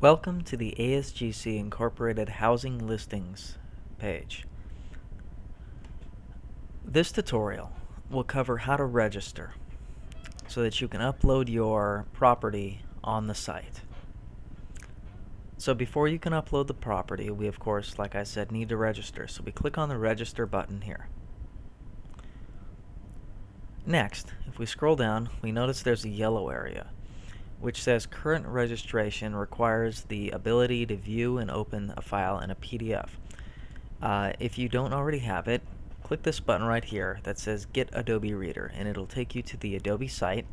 Welcome to the Asgc Incorporated Housing Listings page. This tutorial will cover how to register so that you can upload your property on the site. So before you can upload the property, we of course, like I said, need to register. So we click on the register button here. Next, if we scroll down, we notice there's a yellow area which says current registration requires the ability to view and open a file in a PDF. If you don't already have it, click this button right here that says Get Adobe Reader, and it'll take you to the Adobe site.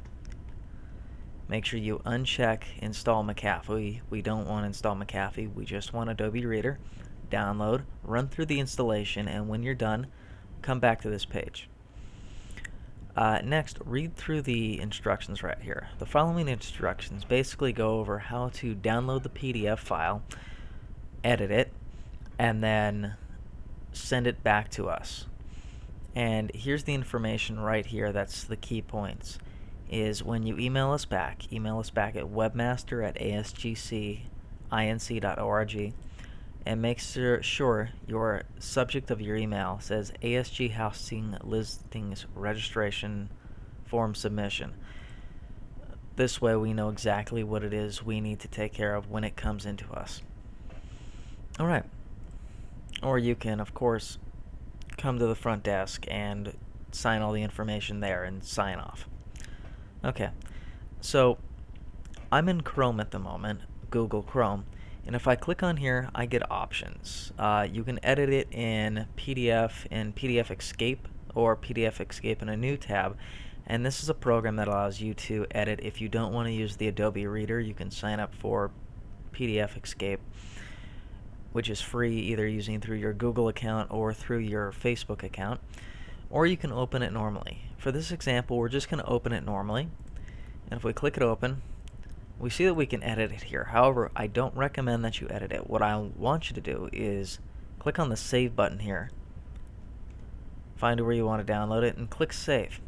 Make sure you uncheck Install McAfee. We don't want to install McAfee, we just want Adobe Reader. Download, run through the installation, and when you're done, come back to this page. Next, read through the instructions right here. The following instructions basically go over how to download the PDF file, edit it, and then send it back to us. And here's the information right here that's the key points. Is when you email us back at webmaster@asgcinc.org, and make sure your subject of your email says ASG Housing Listings Registration Form Submission. This way we know exactly what it is we need to take care of when it comes into us. Alright. Or you can, of course, come to the front desk and sign all the information there and sign off. Okay, so I'm in Chrome at the moment, Google Chrome, and if I click on here, I get options. You can edit it in PDF Escape, or PDF Escape in a new tab, and this is a program that allows you to edit. If you don't want to use the Adobe Reader, you can sign up for PDF Escape, which is free, either using through your Google account or through your Facebook account, or you can open it normally. For this example, we're just going to open it normally, and if we click it open, we see that we can edit it here. However, I don't recommend that you edit it. What I want you to do is click on the Save button here, find where you want to download it, and click Save.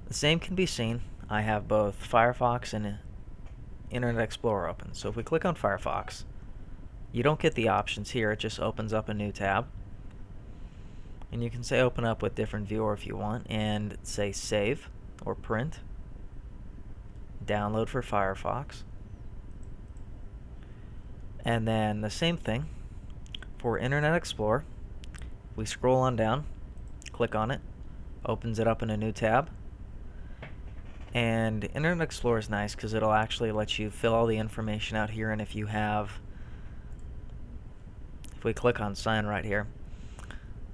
The same can be seen. I have both Firefox and Internet Explorer open. So if we click on Firefox, you don't get the options here. It just opens up a new tab. And you can say open up with different viewer if you want, and say save or print. Download for Firefox. And then the same thing for Internet Explorer. We scroll on down, click on it, opens it up in a new tab. And Internet Explorer is nice because it'll actually let you fill all the information out here, and if you have, if we click on sign right here,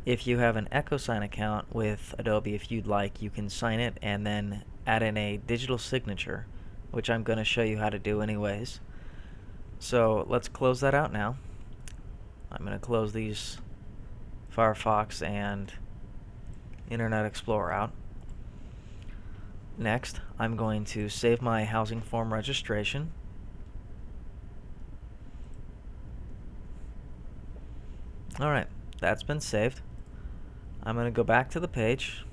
if you have an EchoSign account with Adobe, if you'd like, you can sign it and then add in a digital signature, which I'm going to show you how to do anyways. So let's close that out now. I'm going to close these Firefox and Internet Explorer out. Next, I'm going to save my housing form registration. Alright, that's been saved. I'm going to go back to the page,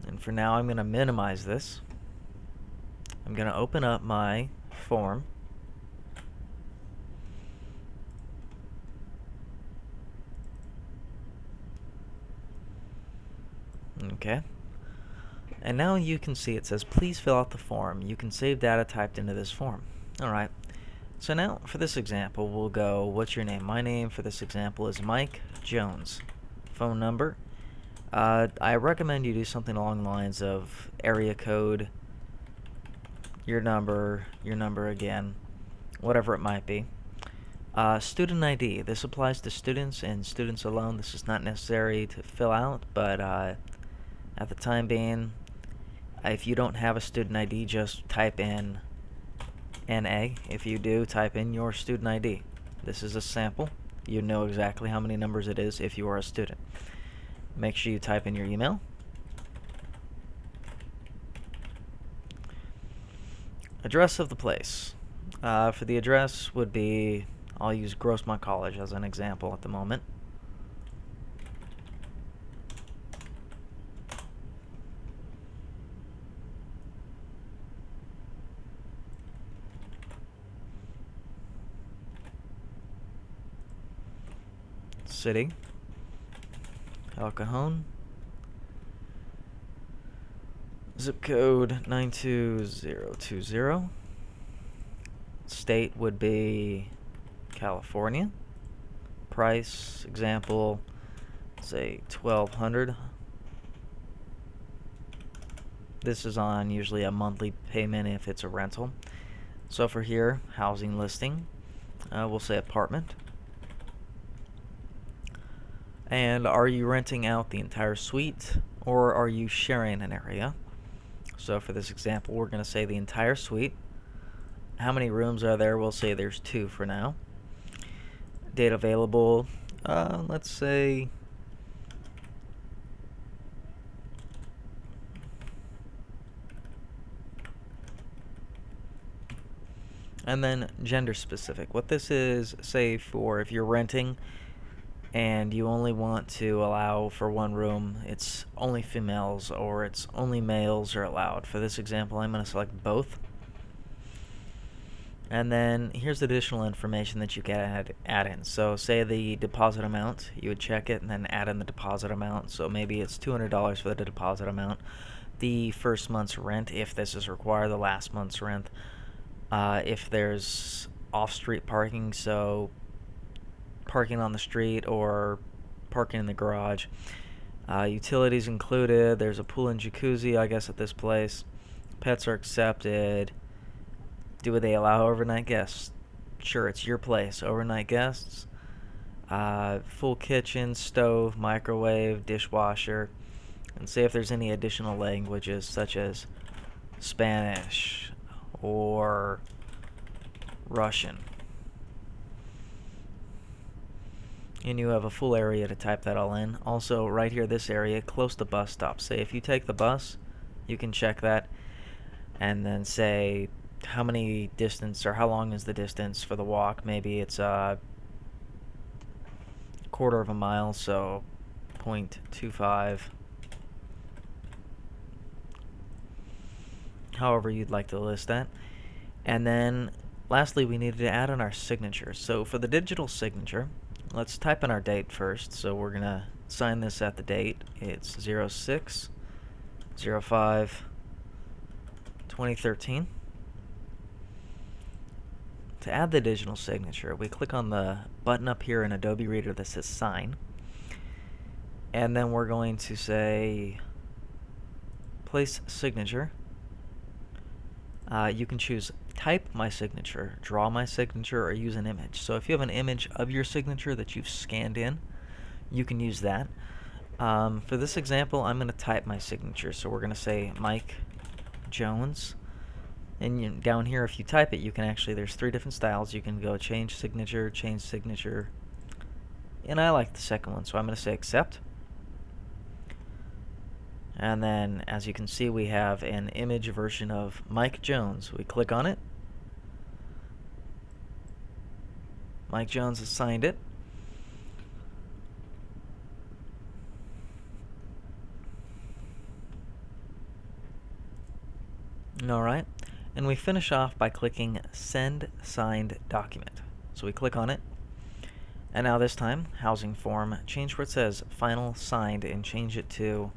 and for now I'm going to minimize this. I'm going to open up my form. Okay. And now you can see it says please fill out the form. You can save data typed into this form. Alright. So now for this example we'll go, what's your name? My name for this example is Mike Jones. Phone number. I recommend you do something along the lines of area code, your number again, whatever it might be. Student ID. This applies to students and students alone. This is not necessary to fill out, but at the time being, if you don't have a student ID, just type in NA. If you do, type in your student ID. This is a sample. You know exactly how many numbers it is if you are a student. Make sure you type in your email. Address of the place. For the address would be, I'll use Grossmont College as an example at the moment. City, El Cajon, zip code 92020. State would be California. Price, example, say $1,200. This is on usually a monthly payment if it's a rental. So for here, housing listing, we'll say apartment. And are you renting out the entire suite, or are you sharing an area? So for this example, we're going to say the entire suite. How many rooms are there? We'll say there's 2 for now. Date available, let's say and then gender specific. What this is, say for if you're renting and you only want to allow for 1 room, it's only females or it's only males are allowed. For this example, I'm going to select both. And then here's additional information that you can add in. So say the deposit amount, you would check it and then add in the deposit amount. So maybe it's $200 for the deposit amount. The first month's rent, if this is required, the last month's rent. If there's off-street parking, so parking on the street or parking in the garage. Utilities included. There's a pool and jacuzzi, I guess, at this place. Pets are accepted. Do they allow overnight guests? Sure, it's your place. Overnight guests. Full kitchen, stove, microwave, dishwasher. And say if there's any additional languages such as Spanish or Russian. And you have a full area to type that all in. Also, right here, this area, close to bus stops. Say if you take the bus, you can check that and then say how many distance or how long is the distance for the walk. Maybe it's a quarter of a mile, so 0.25. However you'd like to list that. And then lastly, we needed to add in our signature. So for the digital signature, let's type in our date first. So we're going to sign this at the date. It's 06/05/2013. To add the digital signature, we click on the button up here in Adobe Reader that says Sign. And then we're going to say Place Signature. You can choose Type My Signature, Draw My Signature, or use an image. So if you have an image of your signature that you've scanned in, you can use that. For this example, I'm going to type my signature. So we're going to say Mike Jones. And down here, if you type it, you can actually, there's 3 different styles. You can go change signature, and I like the second one, so I'm going to say accept. And then, as you can see, we have an image version of Mike Jones. We click on it. Mike Jones has signed it. Alright. And we finish off by clicking Send Signed Document. So we click on it. And now this time, housing form, change where it says Final Signed and change it to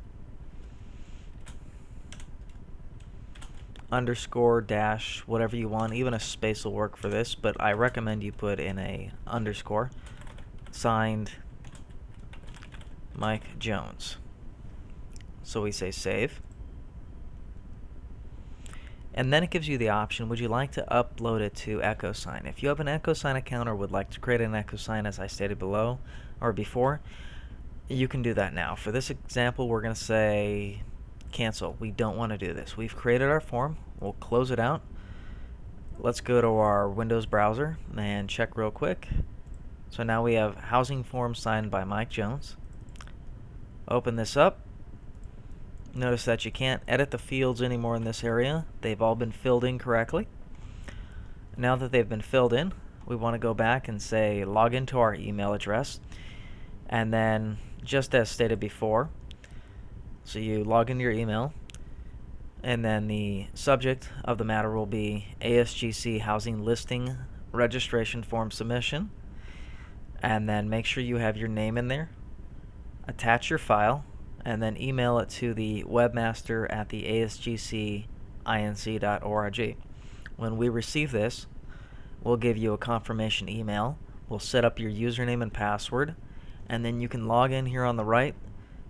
underscore dash, whatever you want. Even a space will work for this, but I recommend you put in a underscore. Signed Mike Jones. So we say save. And then it gives you the option, would you like to upload it to EchoSign? If you have an EchoSign account or would like to create an EchoSign as I stated below or before, you can do that now. For this example, we're going to say cancel. We don't want to do this. We've created our form. We'll close it out. Let's go to our Windows browser and check real quick. So now we have housing form signed by Mike Jones. Open this up. Notice that you can't edit the fields anymore in this area. They've all been filled in correctly. Now that they've been filled in, we want to go back and say log into our email address. And then, just as stated before, so you log into your email, and then the subject of the matter will be ASGC Housing Listing Registration Form Submission. and then make sure you have your name in there. Attach your file, and then email it to the webmaster at the asgcinc.org. When we receive this, we'll give you a confirmation email. We'll set up your username and password, and then you can log in here on the right.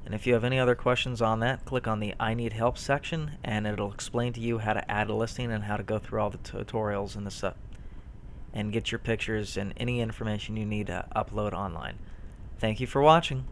And if you have any other questions on that, click on the I Need Help section, and it'll explain to you how to add a listing and how to go through all the tutorials and and get your pictures and any information you need to upload online. Thank you for watching.